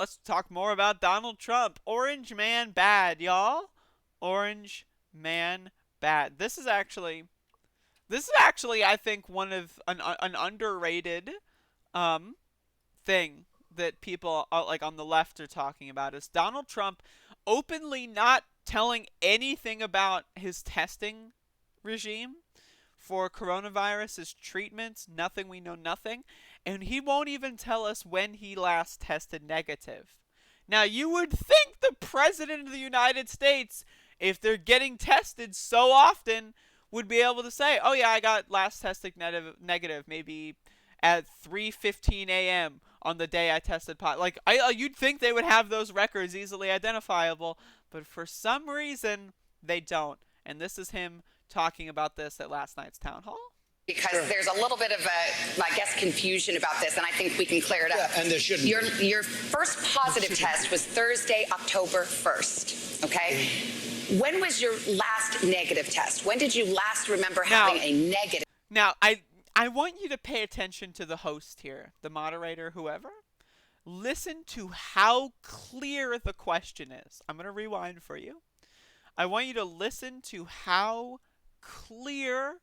let's talk more about Donald Trump. Orange man bad, y'all. Orange man bad. This is actually I think one of an underrated um thing that people like on the left are talking about is Donald Trump openly not telling anything about his testing regime for coronavirus, his treatments, nothing, we know nothing, and he won't even tell us when he last tested negative. Now, you would think the President of the United States, if they're getting tested so often, would be able to say, oh yeah, I got last tested negative maybe at 3:15 a.m. on the day I tested positive. Like, you'd think they would have those records easily identifiable, but for some reason, they don't. And this is him talking about this at last night's town hall. Because there's a little bit of I guess, confusion about this, and I think we can clear it up. Yeah, and there shouldn't be. Your first positive test was Thursday, October 1st, okay? When was your last negative test? When did you last remember having a negative? Now, I want you to pay attention to the host here, the moderator, whoever. Listen to how clear the question is. I'm going to rewind for you. I want you to listen to how clear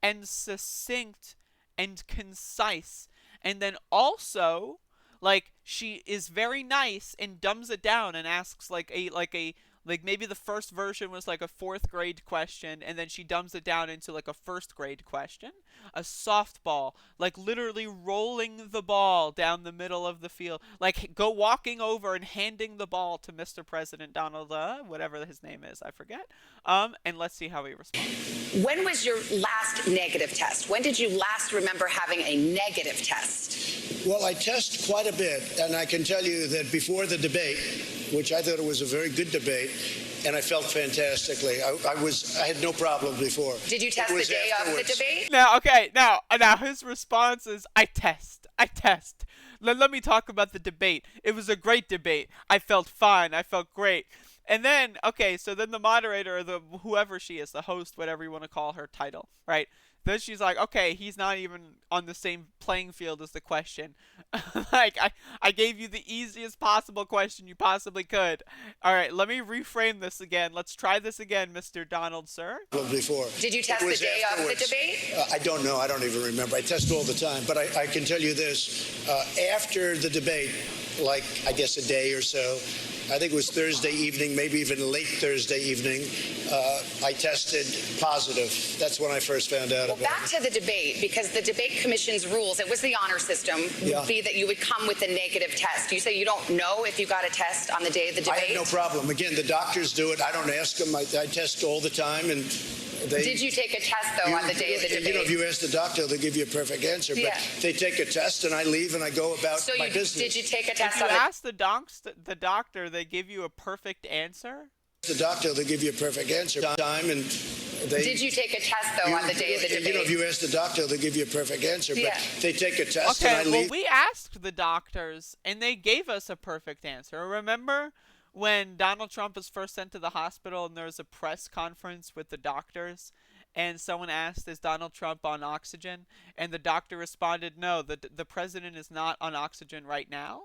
and succinct and concise. And then also, like, she is very nice and dumbs it down and asks like maybe the first version was like a fourth grade question, and then she dumbs it down into like a first grade question. A softball, like literally rolling the ball down the middle of the field, like go walking over and handing the ball to Mr. President Donald, whatever his name is, I forget. And let's see how he responds. When was your last negative test? When did you last remember having a negative test? Well, I test quite a bit, and I can tell you that before the debate, which I thought it was a very good debate, and I felt fantastically. I had no problem before. Did you test the day of the debate? Now his response is, I test. Let me talk about the debate. It was a great debate. I felt fine. I felt great. And then, so then the moderator, or whoever she is, the host, whatever you want to call her title, right? Then she's like, okay, he's not even on the same playing field as the question. Like, I gave you the easiest possible question you possibly could. All right, let me reframe this again. Let's try this again, Mr. Donald, sir. Before. Did you test the day of the debate? I don't know. I don't even remember. I test all the time. But I can tell you this. After the debate, like, I guess a day or so, I think it was Thursday evening, maybe even late Thursday evening, I tested positive. That's when I first found out about it. Back to the debate, because the debate commission's rules, it was the honor system, would be that you would come with a negative test. You say you don't know if you got a test on the day of the debate? I have no problem. Again, the doctors do it. I don't ask them. I test all the time, and did you take a test, though, on the day of the debate? You know, if you ask the doctor, they'll give you a perfect answer. But they take a test, and I leave, and I go about my business. Did you take a test? If you ask the doctor, they give you a perfect answer? The doctor, they'll give you a perfect answer. Did you take a test, though, on the day of the debate? You know, if you ask the doctor, they'll give you a perfect answer. But they take a test, and I leave. Well, we asked the doctors, and they gave us a perfect answer. Remember when Donald Trump was first sent to the hospital, and there was a press conference with the doctors, and someone asked, is Donald Trump on oxygen? And the doctor responded, no, the president is not on oxygen right now.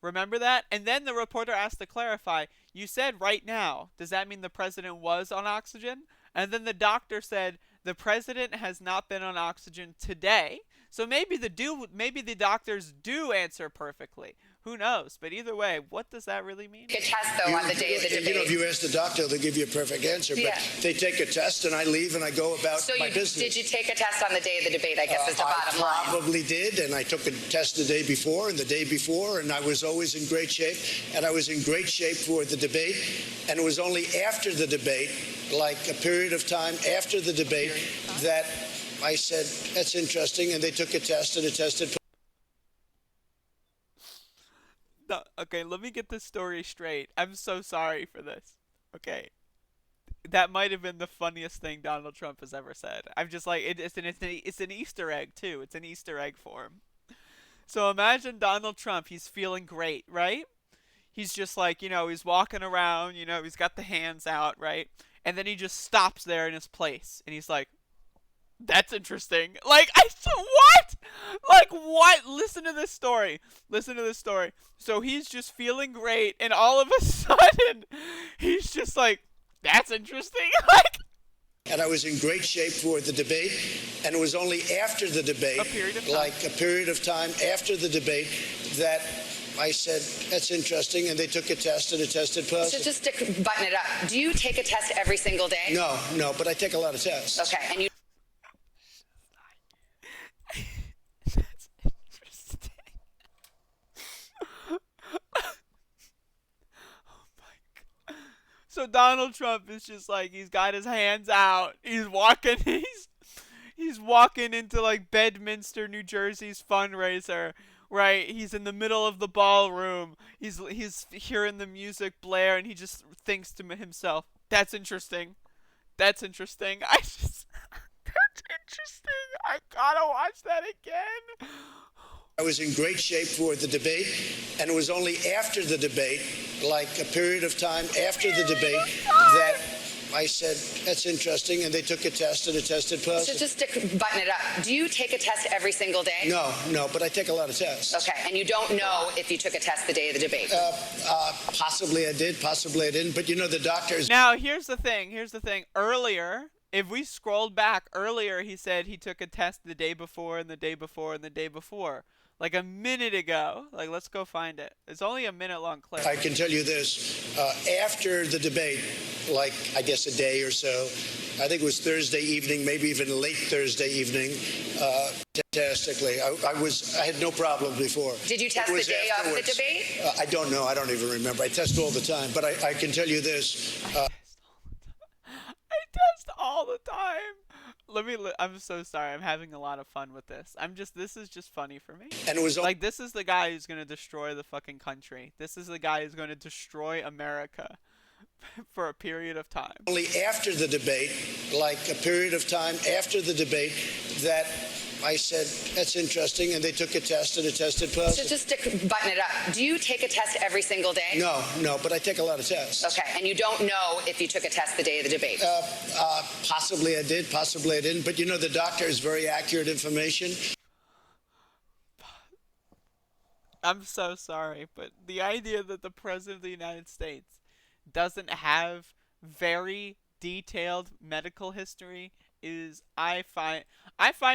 Remember that? And then the reporter asked to clarify, you said right now. Does that mean the president was on oxygen? And then the doctor said, the president has not been on oxygen today. So maybe the doctors do answer perfectly. Who knows? But either way, what does that really mean? Take a test, though, on the day of the debate. You know, if you ask the doctor, they'll give you a perfect answer. But they take a test, and I leave, and I go about my business. Did you take a test on the day of the debate, I guess, is the bottom line? I probably did, and I took a test the day before and the day before, and I was always in great shape. And I was in great shape for the debate. And it was only after the debate, like a period of time after the debate, that I said, that's interesting, and they took a test, and it tested. No, okay, let me get this story straight. I'm so sorry for this. Okay. That might have been the funniest thing Donald Trump has ever said. I'm just like, it's an Easter egg, too. It's an Easter egg for him. So imagine Donald Trump. He's feeling great, right? He's just like, he's walking around, he's got the hands out, right? And then he just stops there in his place. And he's like, That's interesting. Like, what? Like, what? Listen to this story. Listen to this story. So he's just feeling great, and all of a sudden, he's just like, that's interesting. Like, and I was in great shape for the debate. And it was only after the debate, like a period of time after the debate, that I said, that's interesting. And they took a test and it tested positive. So just to button it up, do you take a test every single day? No, but I take a lot of tests. Okay, and you. that's interesting. Oh my god. So Donald Trump is just like, he's got his hands out. He's walking. He's walking into like Bedminster, New Jersey's fundraiser. Right, he's in the middle of the ballroom. He's hearing the music blare, and he just thinks to himself, "That's interesting. That's interesting. That's interesting. I gotta watch that again." I was in great shape for the debate, and it was only after the debate, like a period of time after the debate, that I said, that's interesting, and they took a test and it tested positive. So just to button it up, do you take a test every single day? No, but I take a lot of tests. Okay, and you don't know if you took a test the day of the debate? Possibly I did, possibly I didn't, but you know the doctors. Now, here's the thing. Earlier, if we scrolled back, earlier he said he took a test the day before and the day before and the day before. Like a minute ago. Like, let's go find it. It's only a minute-long clip. I can tell you this. After the debate, like, I guess a day or so, I think it was Thursday evening, maybe even late Thursday evening, fantastically. I had no problem before. Did you test the day of the debate? I don't know. I don't even remember. I test all the time. But I can tell you this. I test all the time. I'm so sorry. I'm having a lot of fun with this. This is just funny for me. And it was like, this is the guy who's going to destroy the fucking country. This is the guy who's going to destroy America for a period of time. Only after the debate, like a period of time after the debate, that I said, that's interesting, and they took a test and it tested positive. So just to button it up, do you take a test every single day? No, but I take a lot of tests. Okay, and you don't know if you took a test the day of the debate? Possibly I did, possibly I didn't, but you know the doctor is very accurate information. I'm so sorry, but the idea that the President of the United States doesn't have very detailed medical history is, I find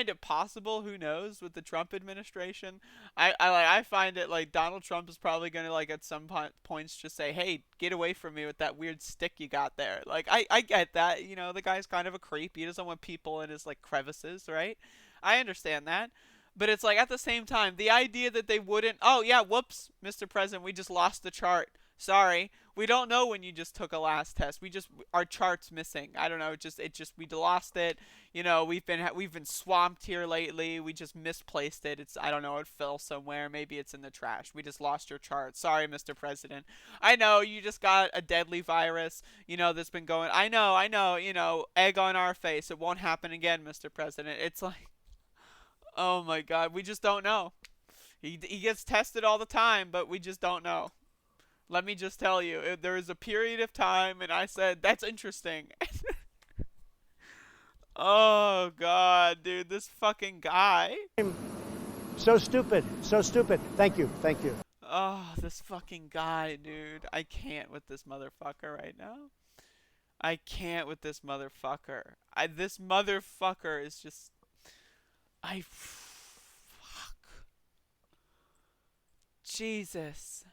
it possible. Who knows, with the Trump administration? I find it like Donald Trump is probably gonna, like, at some points just say, hey, get away from me with that weird stick you got there. Like, I get that, you know, the guy's kind of a creep. He doesn't want people in his, like, crevices, right? I understand that. But it's like, at the same time, the idea that they wouldn't, oh yeah, whoops, Mr. President, we just lost the chart. Sorry, we don't know when you just took a last test. Our chart's missing. I don't know. We lost it. You know, we've been swamped here lately. We just misplaced it. I don't know. It fell somewhere. Maybe it's in the trash. We just lost your chart. Sorry, Mr. President. I know you just got a deadly virus. You know, that's been going. I know. You know, egg on our face. It won't happen again, Mr. President. It's like, oh my God, we just don't know. He gets tested all the time, but we just don't know. Let me just tell you, there was a period of time, and I said, that's interesting. Oh, God, dude, this fucking guy. So stupid. Thank you. Oh, this fucking guy, dude. I can't with this motherfucker right now. I can't with this motherfucker. This motherfucker is just... fuck. Jesus.